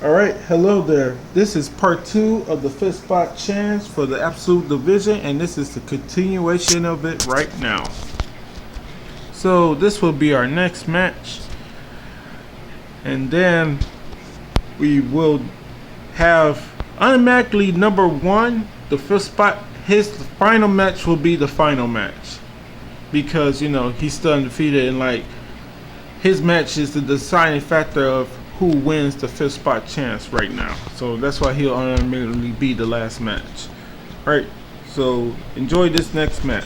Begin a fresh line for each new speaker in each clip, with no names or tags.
Alright, hello there. This is part 2 of the 5SChance for the Absolute Division, and this is the continuation of it right now. So this will be our next match, and then we will have automatically number 1, the 5th spot. His final match will be the final match, because he's still undefeated, and his match is the deciding factor of who wins the 5th spot chance right now. So that's why he'll automatically be the last match. Alright, so enjoy this next match.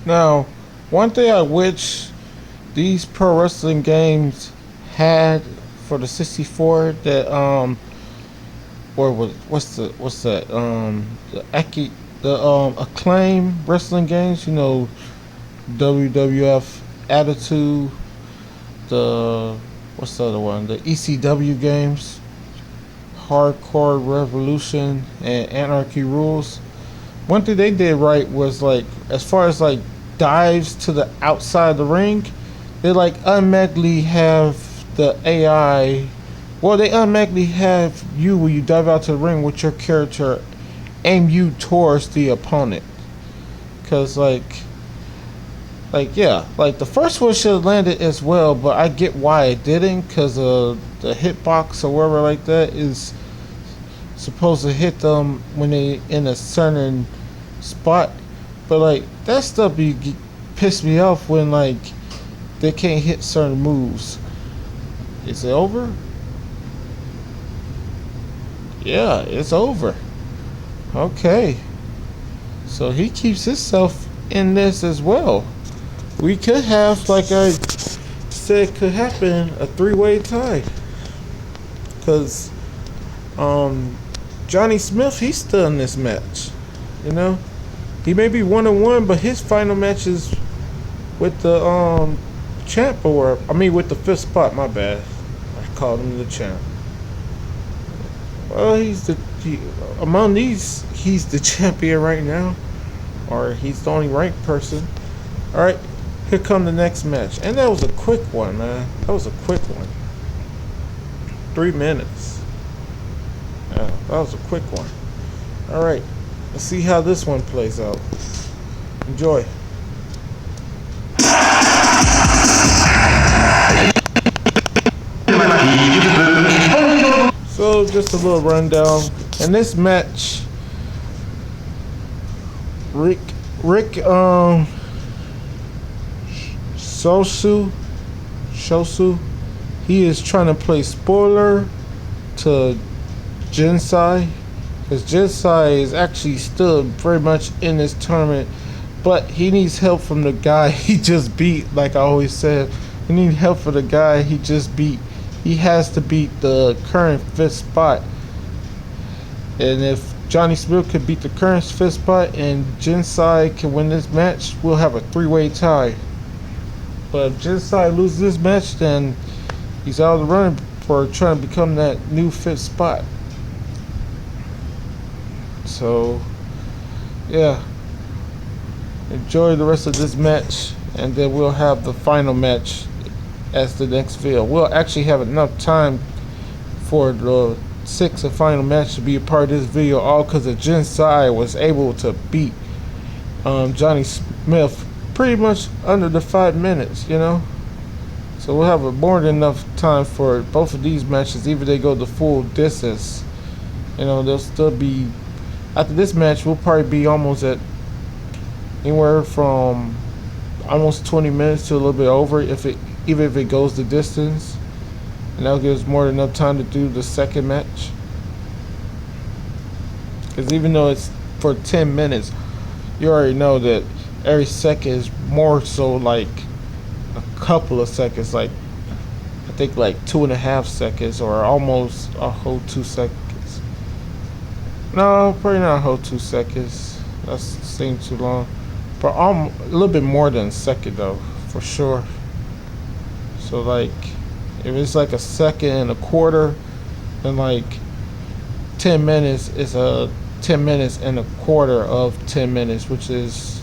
Now, one thing I wish these pro wrestling games had for the 64, that or what's that the Acclaim wrestling games, WWF Attitude, the what's the other one, the ECW games, Hardcore Revolution and Anarchy Rules. One thing they did right was, as far as dives to the outside of the ring, they automatically have the AI. Well, they automatically have you, when you dive out to the ring with your character, aim you towards the opponent. Cause the first one should have landed as well, but I get why it didn't, cause the hitbox or whatever like that is supposed to hit them when they in a certain spot. But that stuff piss me off when they can't hit certain moves. Is it over? Yeah, it's over. Okay. So he keeps himself in this as well. We could have, like I said, could happen, a three-way tie. Because Johnny Smith, he's still in this match. You know? He may be 1-1, but his final match is with the champ, or I mean with the 5th spot, my bad. I called him the champ. Well, among these, he's the champion right now, or he's the only ranked person. All right, here come the next match, and that was a quick one, man. That was a quick one. 3 minutes. Yeah, that was a quick one. All right, let's see how this one plays out. Enjoy. So just a little rundown. In this match, Rick Shosu, he is trying to play spoiler to Jinsai, because Jinsai is actually still very much in this tournament, but he needs help from the guy he just beat. Like I always said, he needs help for the guy he just beat. He has to beat the current 5th spot. And if Johnny Smith could beat the current 5th spot and Jinsai can win this match, we'll have a 3-way tie. But if Jinsai loses this match, then he's out of the running for trying to become that new 5th spot. So, yeah. Enjoy the rest of this match, and then we'll have the final match as the next video. We'll actually have enough time for the 6th and final match to be a part of this video, all because of Jinsai was able to beat Johnny Smith pretty much under the 5 minutes, you know. So we'll have more than enough time for both of these matches, even if they go the full distance. You know, they'll still be, after this match, we'll probably be almost at anywhere from almost 20 minutes to a little bit over, even if it goes the distance. And that'll give us more than enough time to do the second match. Because even though it's for 10 minutes, you already know that every second is more so like a couple of seconds, like I think like 2.5 seconds, or almost a whole 2 seconds. No, probably not a whole 2 seconds. That seems too long. But a little bit more than a second though, for sure. So like, if it's like a second and a quarter, then like 10 minutes is a 10 minutes and a quarter of 10 minutes, which is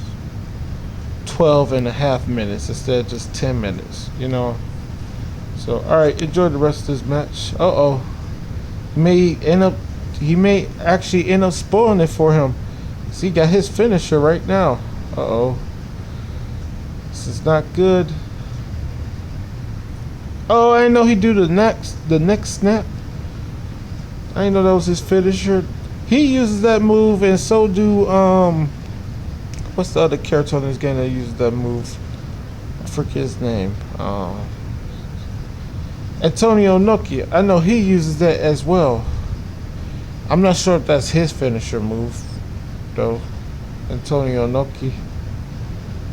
12.5 minutes instead of just 10 minutes, you know. So alright, enjoy the rest of this match. He may actually end up spoiling it for him. See, he got his finisher right now. This is not good. Oh, I didn't know he'd do the next snap. I didn't know that was his finisher. He uses that move, and so do what's the other character on this game that uses that move? I forget his name. Antonio Nokia. I know he uses that as well. I'm not sure if that's his finisher move though. Antonio Nokia.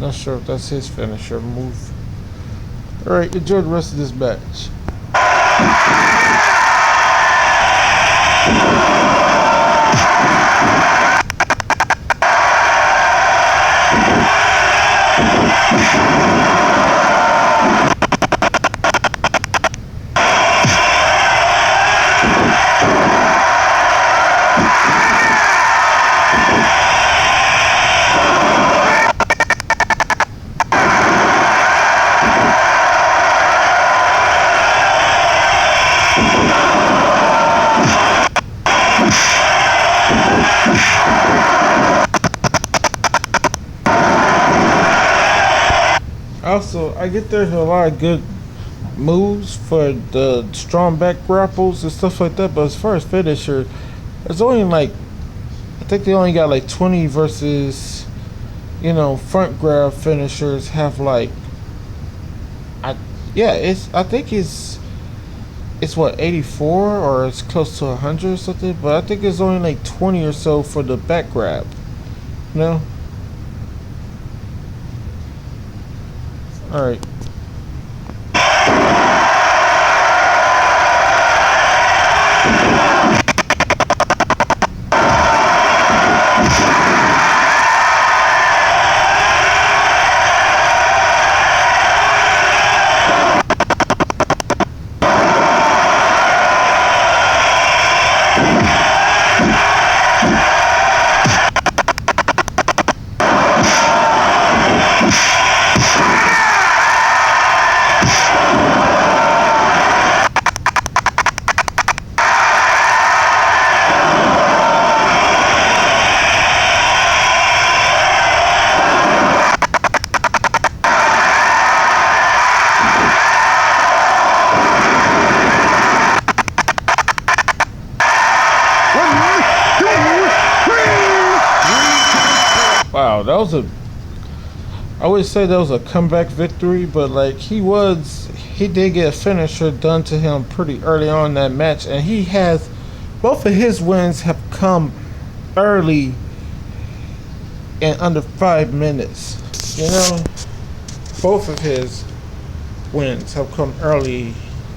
Not sure if that's his finisher move. Alright, enjoy the rest of this match. Also, I get there's a lot of good moves for the strong back grapples and stuff like that, but as far as finisher, there's only like, I think they only got like 20 versus, you know, front grab finishers have like Yeah, I think it's what 84 or it's close to 100 or something. But I think it's only like 20 or so for the back grab. No. All right. Wow, that was a. I would say that was a comeback victory, but like he did get a finisher done to him pretty early on in that match, and he has both of his wins have come early in under 5 minutes. You know, both of his wins have come early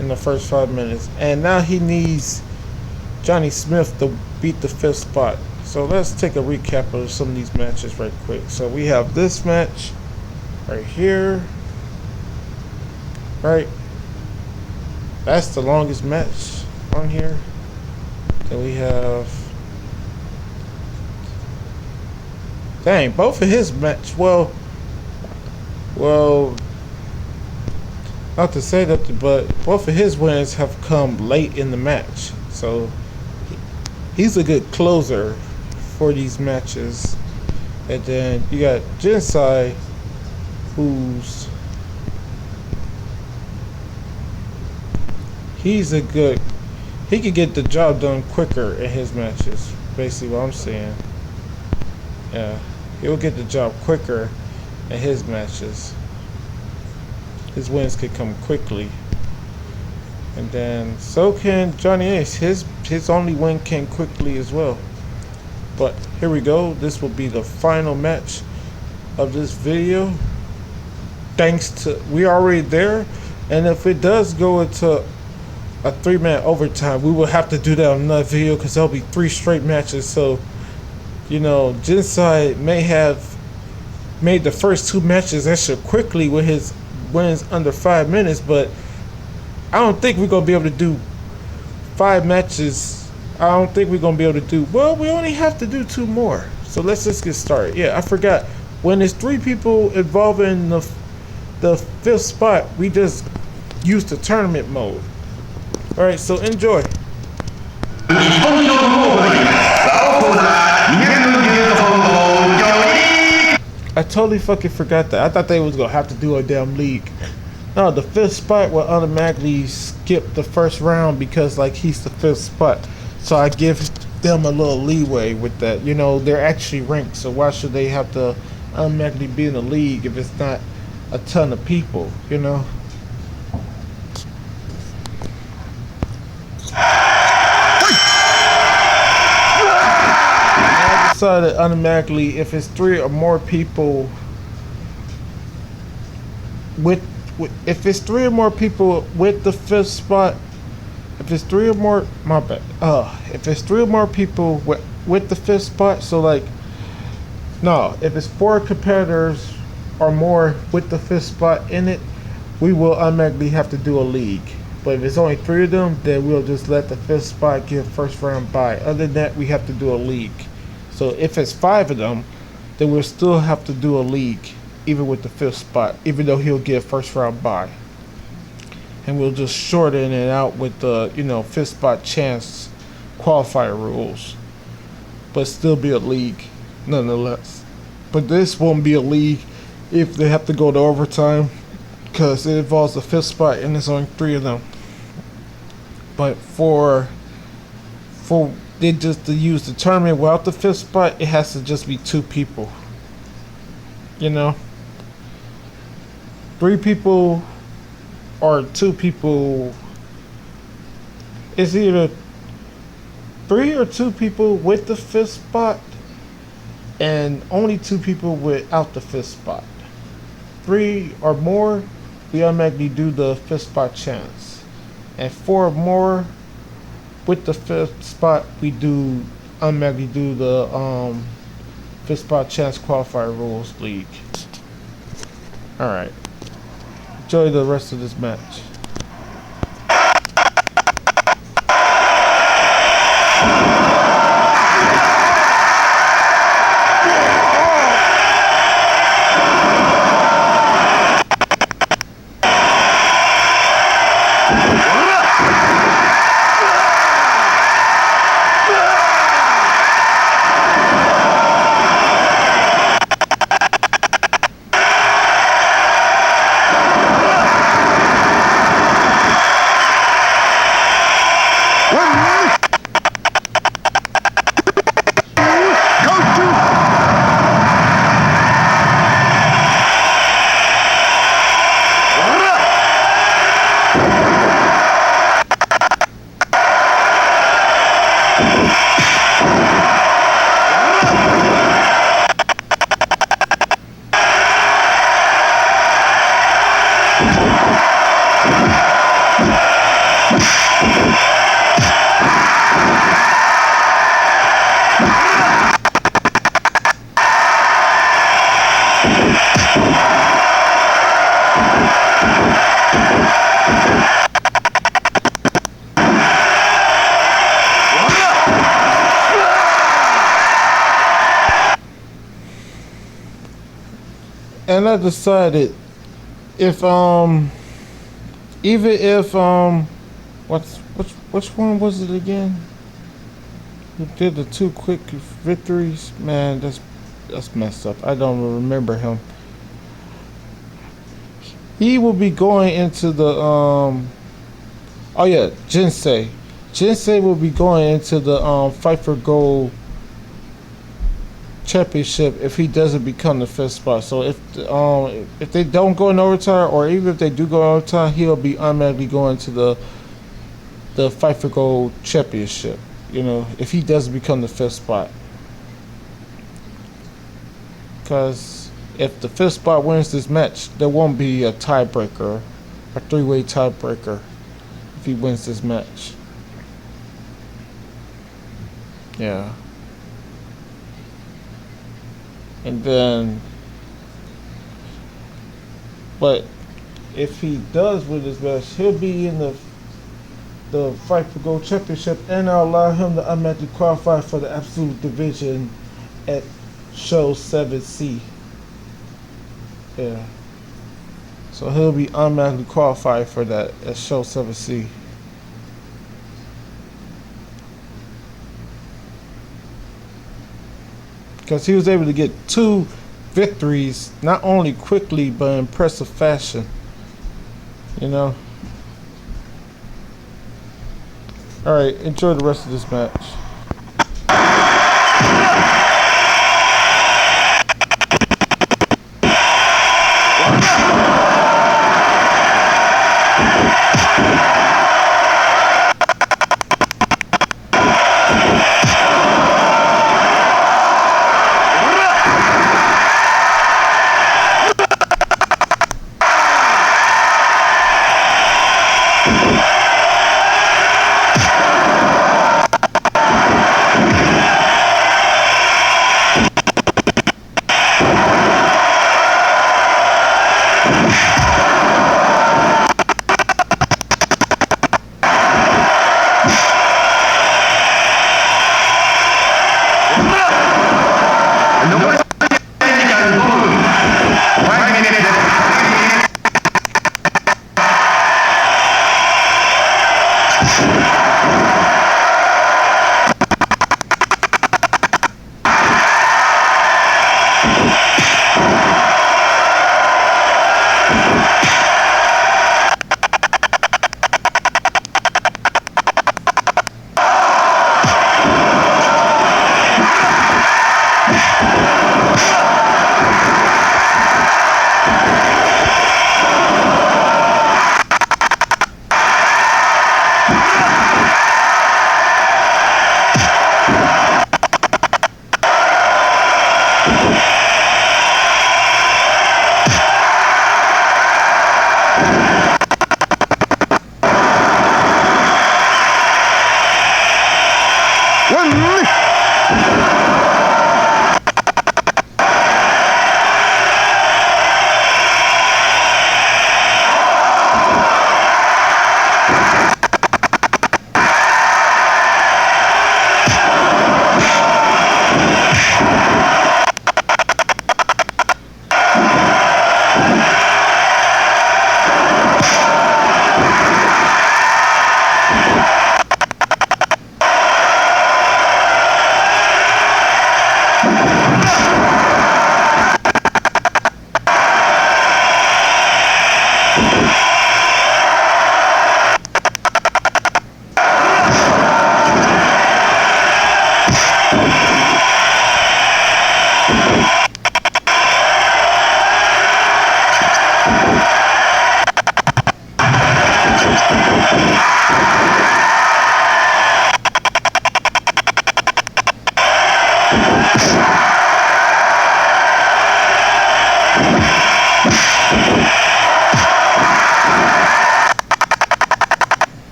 in the first 5 minutes, and now he needs Johnny Smith to beat the 5th spot. So let's take a recap of some of these matches right quick. So we have this match right here, right? That's the longest match on here. Then we have, dang, both of his match. Well, not to say that, but both of his wins have come late in the match. So he's a good closer for these matches. And then you got Jinsai, he could get the job done quicker in his matches. Basically what I'm saying. Yeah, he'll get the job quicker in his matches. His wins could come quickly. And then so can Johnny Ace. His only win came quickly as well. But here we go. This will be the final match of this video. Thanks to, we're already there. And if it does go into a 3-man overtime, we will have to do that on another video because there'll be 3 straight matches. So, you know, Jinsai may have made the first 2 matches extra quickly with his wins under 5 minutes, but I don't think we're going to be able to do 5 matches. I don't think we're going to be able to do, well, we only have to do 2 more. So let's just get started. Yeah, I forgot. When there's 3 people involved in the 5th spot, we just use the tournament mode. Alright, so enjoy. I totally fucking forgot that. I thought they was going to have to do a damn league. No, the 5th spot will automatically skip the first round because like he's the 5th spot. So I give them a little leeway with that. You know, they're actually ranked, so why should they have to automatically be in the league if it's not a ton of people, you know? I decided automatically if it's 3 or more people if it's 3 or more people with the 5th spot, if it's 3 or more, my bad. If it's 3 or more people with the 5th spot, so like, no, if it's 4 competitors or more with the 5th spot in it, we will automatically have to do a league. But if it's only 3 of them, then we'll just let the 5th spot give first round bye. Other than that, we have to do a league. So if it's 5 of them, then we'll still have to do a league, even with the 5th spot, even though he'll get first round bye. And we'll just shorten it out with the, you know, 5th spot chance qualifier rules, but still be a league nonetheless. But this won't be a league if they have to go to overtime because it involves the 5th spot and there's only 3 of them. But for they just to use the tournament without the 5th spot, it has to just be 2 people. You know, 3 people or 2 people. It's either 3 or 2 people with the 5th spot, and only 2 people without the 5th spot. 3 or more, we automatically do the 5th spot chance, and 4 or more with the 5th spot, we do automatically do the 5th spot chance qualifier rules league. All right, enjoy the rest of this match. And I decided if even if which one was it again? Who did the 2 quick victories? Man, that's messed up. I don't remember him. He will be going into the oh yeah, Jinsei. Jinsei will be going into the Fight for Gold championship if he doesn't become the 5th spot. So if they don't go in overtime, or even if they do go in overtime, he'll be automatically going to the Fight for Gold championship. You know, if he doesn't become the 5th spot, because if the 5th spot wins this match, there won't be a tiebreaker, a 3-way tiebreaker if he wins this match. Yeah. And then, but if he does win this match, he'll be in the Fight for Gold championship, and I'll allow him to automatically qualify for the absolute division at Show 7C. Yeah. So he'll be automatically qualified for that at Show 7C. Because he was able to get 2 victories, not only quickly, but in impressive fashion. You know? Alright, enjoy the rest of this match.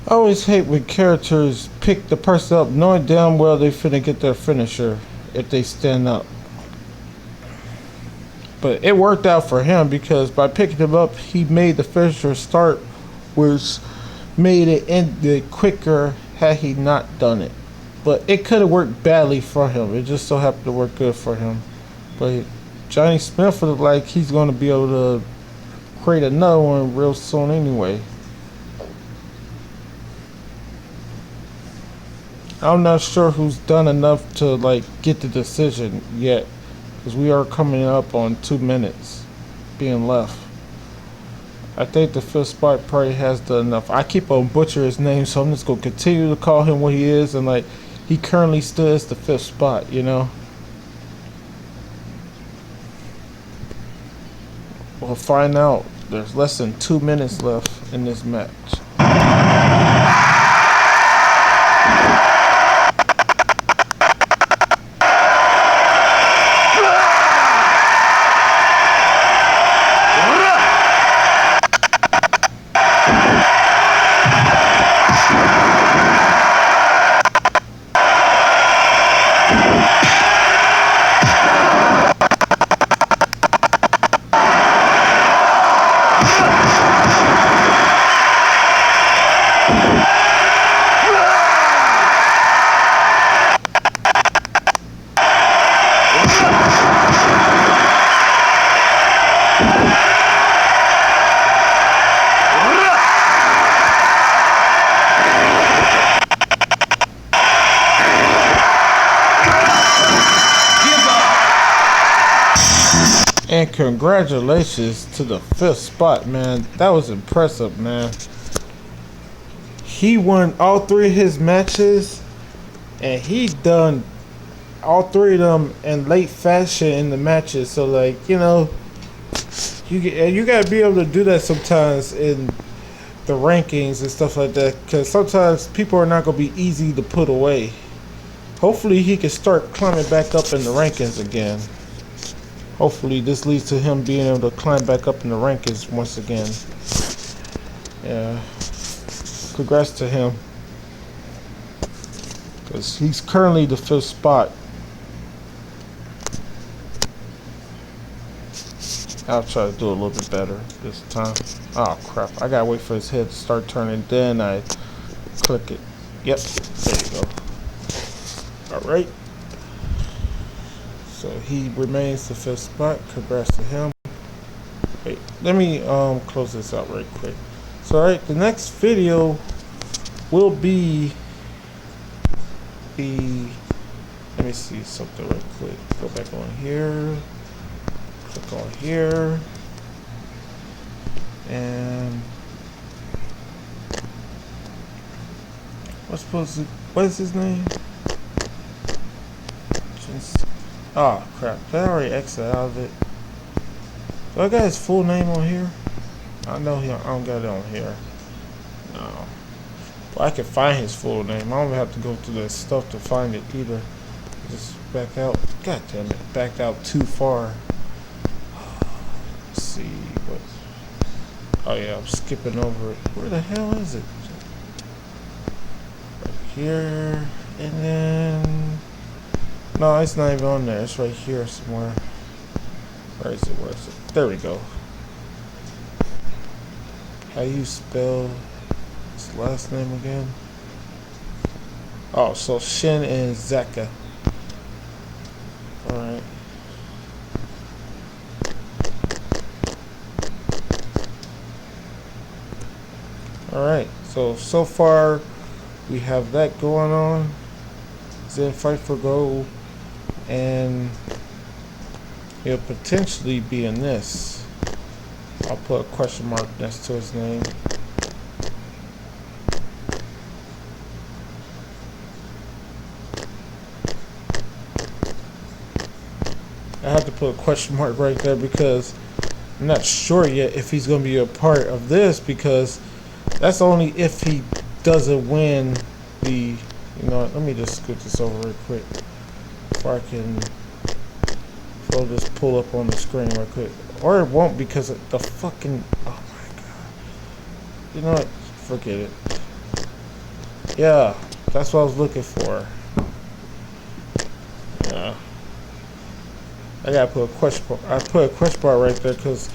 I always hate when characters pick the person up knowing damn well they finna get their finisher if they stand up. But it worked out for him because by picking him up, he made the finisher start, which made it end quicker had he not done it. But it could have worked badly for him. It just so happened to work good for him. But Johnny Smith looked like he's going to be able to create another one real soon anyway. I'm not sure who's done enough to like get the decision yet, because we are coming up on 2 minutes being left. I think the 5th spot probably has done enough. I keep on butchering his name, so I'm just gonna continue to call him what he is, and like he currently still is the 5th spot, you know. We'll find out. There's less than 2 minutes left in this match. And congratulations to the 5th spot, man. That was impressive, man. He won all 3 of his matches, and he done all 3 of them in late fashion in the matches. So, like, you know, you gotta be able to do that sometimes in the rankings and stuff like that, because sometimes people are not gonna be easy to put away. Hopefully, he can start climbing back up in the rankings again. Hopefully this leads to him being able to climb back up in the rankings once again. Yeah. Congrats to him. Because he's currently the 5th spot. I'll try to do a little bit better this time. Oh crap. I gotta wait for his head to start turning. Then I click it. Yep. There you go. Alright. So he remains the 5th spot. Congrats to him. Wait, let me close this out right quick. So alright, the next video will be the, let me see something right quick. Go back on here. Click on here. And what is his name? Oh crap, did I already exit out of it? Do I got his full name on here? I know I don't got it on here. No. But I can find his full name. I don't have to go through that stuff to find it either. Just back out. God damn it, backed out too far. Let's see what. Oh yeah, I'm skipping over it. Where the hell is it? Right here, and then. No, it's not even on there. It's right here somewhere. Where is it? Where is it? There we go. How you spell his last name again? Oh, so Shin and Zeka. Alright. Alright, so far we have that going on. Then Fight for Gold. And he'll potentially be in this. I'll put a question mark next to his name. I have to put a question mark right there because I'm not sure yet if he's going to be a part of this, because that's only if he doesn't win the, you know, let me just scoot this over real quick. If I can just pull up on the screen real quick. Or it won't because of the fucking, oh my god. You know what? Forget it. Yeah, that's what I was looking for. Yeah. I gotta put a question mark. I put a question mark right there because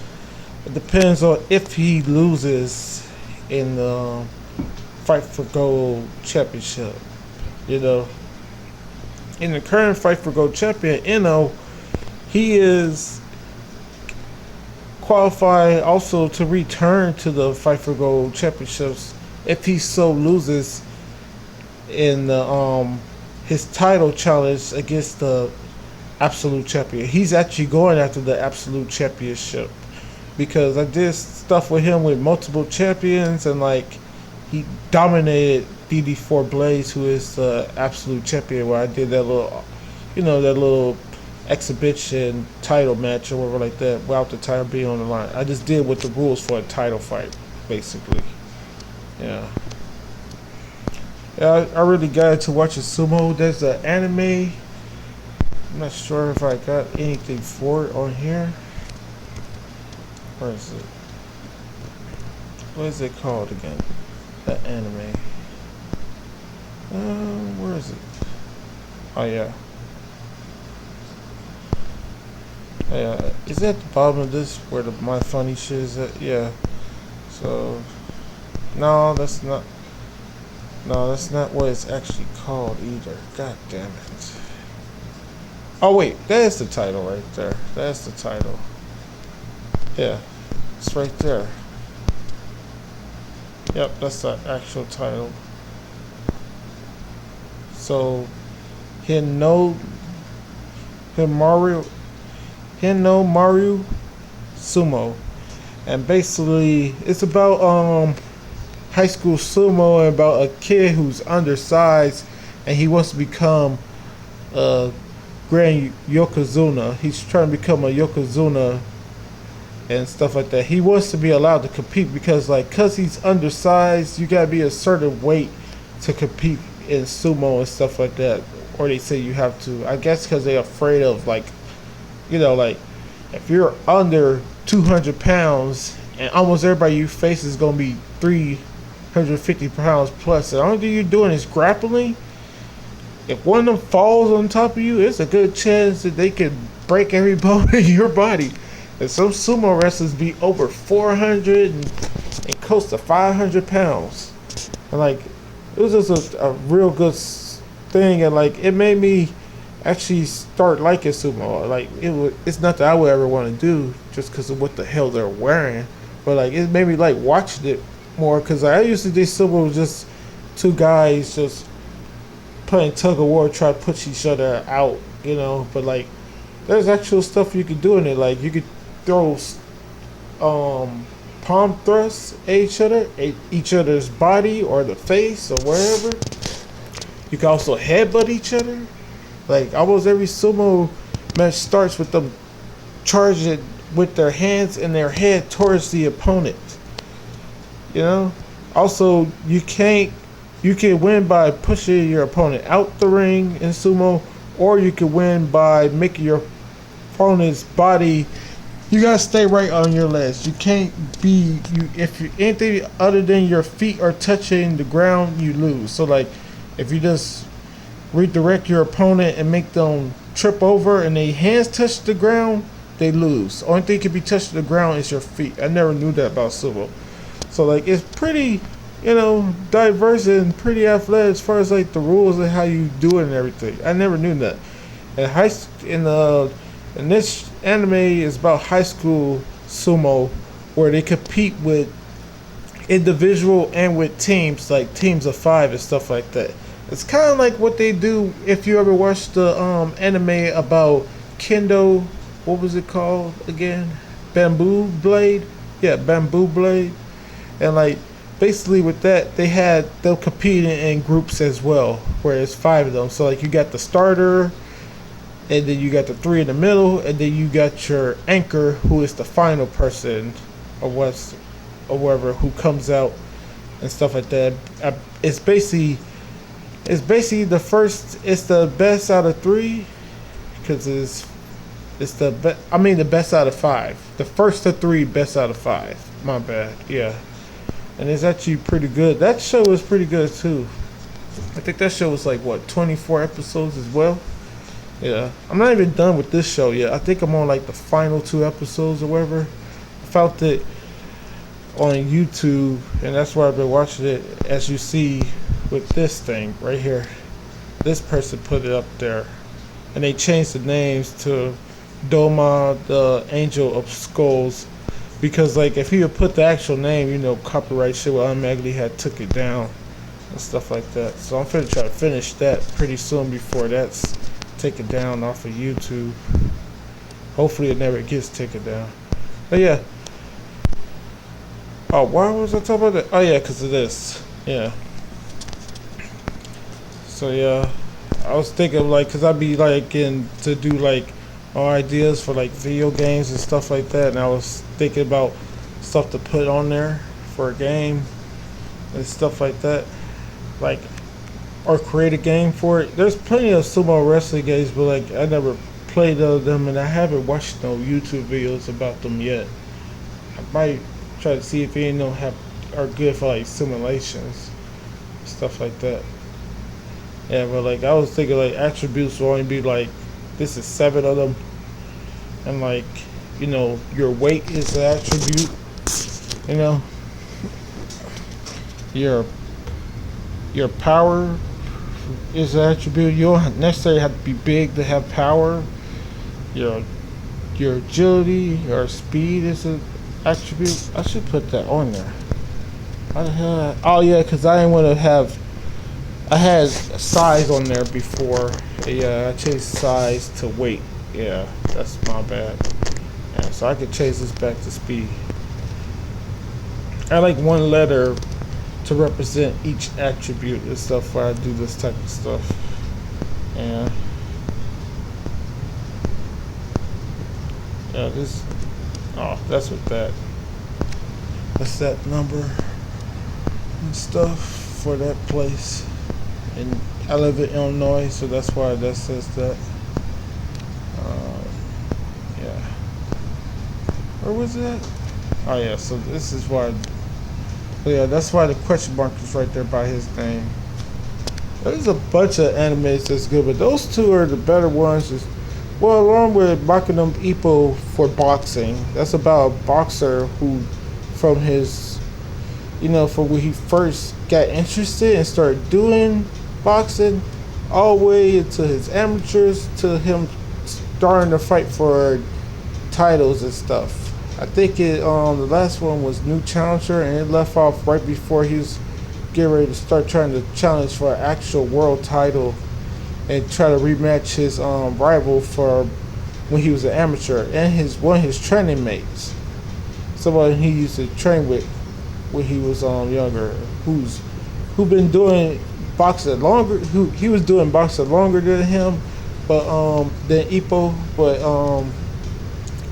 it depends on if he loses in the Fight for Gold championship. You know, in the current Fight for Gold champion, he is qualified also to return to the Fight for Gold championships if he so loses in the his title challenge against the absolute champion. He's actually going after the absolute championship because I did stuff with him with multiple champions and like he dominated DD4 Blaze, who is the absolute champion. Where I did that little, that little exhibition title match or whatever like that, without the title being on the line. I just did with the rules for a title fight, basically. Yeah. Yeah, I really got into watching sumo. There's an anime. I'm not sure if I got anything for it on here. Where is it? What is it called again? That anime. Where is it? Oh yeah. Yeah, is it at the bottom of this where the My Funny shit is at? Yeah. So, no, that's not. No, that's not what it's actually called either. God damn it. Oh wait, there's the title right there. That's the title. Yeah, it's right there. Yep, that's the actual title. So, Hino Mario Sumo, and basically it's about high school sumo and about a kid who's undersized and he wants to become a grand yokozuna. He's trying to become a yokozuna and stuff like that. He wants to be allowed to compete because cause he's undersized, you gotta be a certain weight to compete in sumo and stuff like that. Or they say you have to. I guess because they're afraid of if you're under 200 pounds and almost everybody you face is gonna be 350 pounds plus, and the only thing you're doing is grappling. If one of them falls on top of you, it's a good chance that they could break every bone in your body. And some sumo wrestlers be over 400 and close to 500 pounds. And it was just a real good thing, and it made me actually start liking sumo. It's nothing I would ever want to do just because of what the hell they're wearing, but it made me like watching it more because I used to do sumo with just two guys just playing tug of war, try to push each other out, But there's actual stuff you could do in it. You could throw palm thrusts at each other's body or the face or wherever. You can also headbutt each other. Almost every sumo match starts with them charging with their hands and their head towards the opponent. Also, you can win by pushing your opponent out the ring in sumo, or you can win by making your opponent's body. You gotta stay right on your legs. You can't be if anything other than your feet are touching the ground, you lose. So if you just redirect your opponent and make them trip over and their hands touch the ground, they lose. Only thing can be touched to the ground is your feet. I never knew that about sumo. So it's pretty, diverse and pretty athletic as far as the rules and how you do it and everything. I never knew that. And this anime is about high school sumo where they compete with individual and with teams, teams of 5 and stuff like that. It's kind of like what they do if you ever watched the anime about kendo. What was it called again? Bamboo Blade? Yeah, Bamboo Blade. And basically with that, they'll compete in groups as well, where it's 5 of them. So you got the starter, and then you got the 3 in the middle, and then you got your anchor, who is the final person, or whatever, who comes out and stuff like that. It's basically the first. It's the best out of 3, because it's the best. I mean the best out of 5. The first to 3, best out of 5. My bad. Yeah, and it's actually pretty good. That show is pretty good too. I think that show was like what 24 episodes as well. Yeah, I'm not even done with this show yet. I think I'm on like the final 2 episodes or whatever. I found it on YouTube, and that's why I've been watching it. As you see with this thing right here, this person put it up there, and they changed the names to Doma, the Angel of Skulls, because like if he would put the actual name, you know, copyright shit would automatically had took it down and stuff like that. So I'm finna try to finish that pretty soon before that's taken down off of YouTube. Hopefully it never gets taken down. But yeah. Oh, why was I talking about that? Oh yeah, because of this. Yeah. So yeah, I was thinking like, cause I'd be like in to do like ideas for like video games and stuff like that, and I was thinking about stuff to put on there for a game and stuff like that, like or create a game for it. There's plenty of sumo wrestling games, but like I never played them, and I haven't watched no YouTube videos about them yet. I might try to see if any of them are good for like simulations, stuff like that. Yeah, but like I was thinking like attributes will only be like this is 7 of them, and like you know your weight is an attribute, you know your power is an attribute. You don't necessarily have to be big to have power. Your agility or speed is an attribute. I should put that on there. How the hell? Oh yeah, because I didn't want to have. I had size on there before. Yeah, I changed size to weight. Yeah, that's my bad. Yeah, so I could change this back to speed. I like one letter to represent each attribute and stuff while I do this type of stuff. Yeah. Yeah, this. Oh, that's what that. That's that number and stuff for that place. And I live in Illinois, so that's why that says that. Yeah. Where was that? Oh yeah, so this is why. Yeah, that's why the question mark is right there by his name. There's a bunch of animes that's good, but those two are the better ones. Well, along with Bakuno Ippo for boxing, that's about a boxer who, from his, from when he first got interested and started doing boxing, all the way into his amateurs to him starting to fight for titles and stuff. I think the last one was New Challenger, and it left off right before he was getting ready to start trying to challenge for an actual world title and try to rematch his rival for when he was an amateur and one of his training mates, someone he used to train with when he was younger, who been doing boxing longer. He was doing boxing longer than him, but than Ippo, but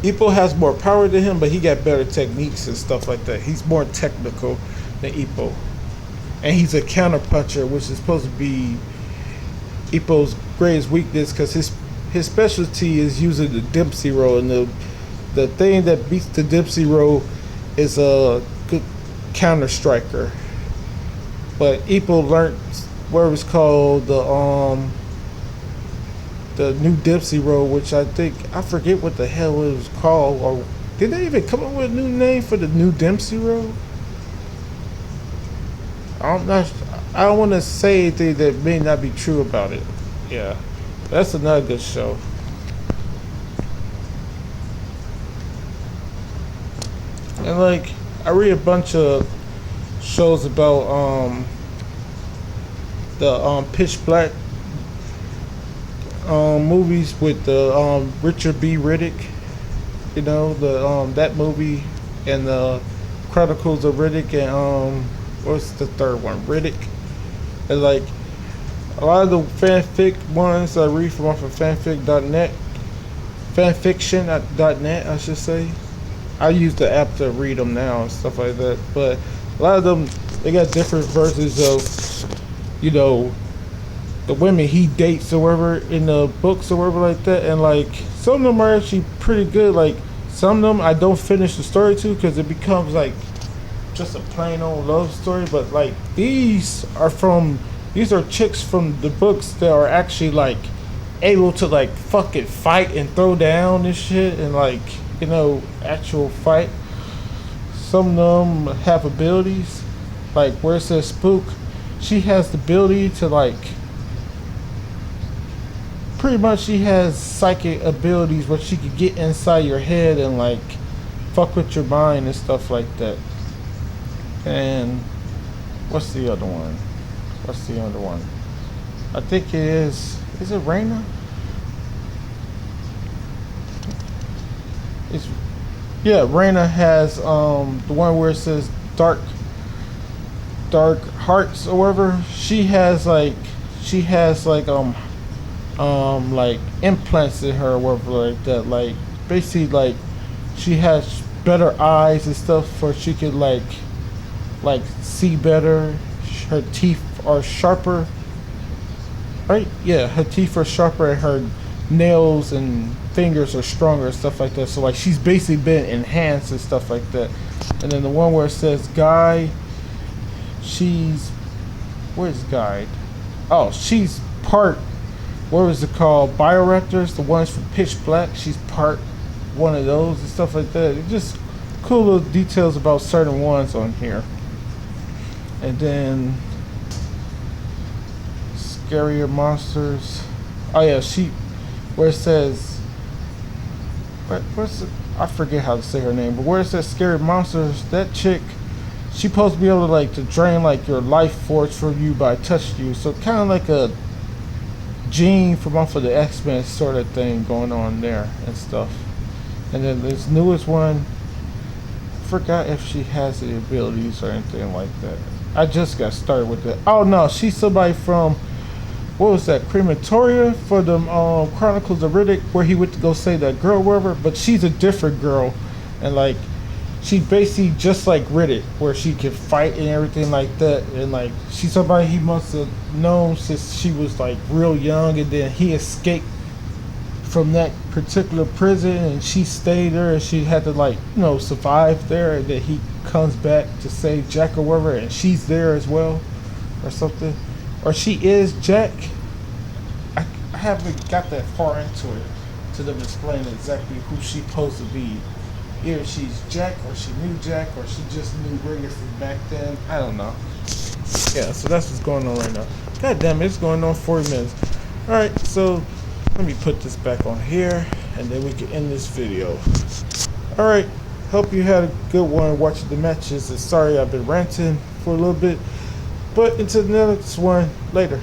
Ippo has more power than him, but he got better techniques and stuff like that. He's more technical than Ippo, and he's a counter puncher, which is supposed to be Ippo's greatest weakness, because his specialty is using the Dempsey roll, and the thing that beats the Dempsey roll is a good counter striker. But Ippo learned what it was called the new Dempsey roll, which I forget what the hell it was called, or did they even come up with a new name for the new Dempsey roll? I don't want to say anything that may not be true about it. Yeah, that's another good show. And like, I read a bunch of shows about the Pitch Black movies with the Richard B. Riddick. That movie, and the Chronicles of Riddick, and what's the third one? Riddick. And like a lot of the fanfic ones I read from off of fanfic.net, fanfiction.net, I should say. I use the app to read them now and stuff like that. But a lot of them, they got different versions of, the women he dates or whatever in the books or whatever like that. And like some of them are actually pretty good. Like some of them I don't finish the story to, because it becomes like just a plain old love story. But like these are from These are chicks from the books that are actually like able to like fucking fight and throw down and shit and like, you know, actual fight. Some of them have abilities, like where it says spook, she has the ability to like, pretty much she has psychic abilities where she could get inside your head and like fuck with your mind and stuff like that. And what's the other one? What's the other one? I think it is it Raina? It's, yeah, Raina has the one where it says dark hearts or whatever. She has like like implants in her or whatever like that. Like basically like she has better eyes and stuff where she could like see better. Her teeth are sharper. Right? Yeah, her teeth are sharper and her nails and fingers are stronger and stuff like that. So like she's basically been enhanced and stuff like that. And then the one where it says guy, where's guide? Oh, she's part, what was it called? Bioreactors, the ones from Pitch Black. She's part one of those and stuff like that. It's just cool little details about certain ones on here. And then scarier monsters. Oh yeah, where it says what's it? I forget how to say her name, but where it says scary monsters, that chick, she supposed to be able to like to drain like your life force from you by touching you. So kind of like a Jean from off of the X-Men sort of thing going on there and stuff. And then this newest one, I forgot if she has any abilities or anything like that. I just got started with that. Oh no, she's somebody from, what was that, Crematoria for the Chronicles of Riddick, where he went to go save that girl, wherever. But she's a different girl, and like she's basically just like Riddick, where she can fight and everything like that. And like she's somebody he must have known since she was like real young, and then he escaped from that particular prison, and she stayed there, and she had to like, you know, survive there, and then he comes back to save Jack or whatever, and she's there as well or something. Or she is Jack. I haven't got that far into it to them explain exactly who she's supposed to be. Either she's Jack, or she knew Jack, or she just knew Rigger from back then. I don't know. Yeah, so that's what's going on right now. God damn it, it's going on 40 minutes. Alright, so let me put this back on here, and then we can end this video. Alright, hope you had a good one watching the matches. And sorry I've been ranting for a little bit. But until the next one, later.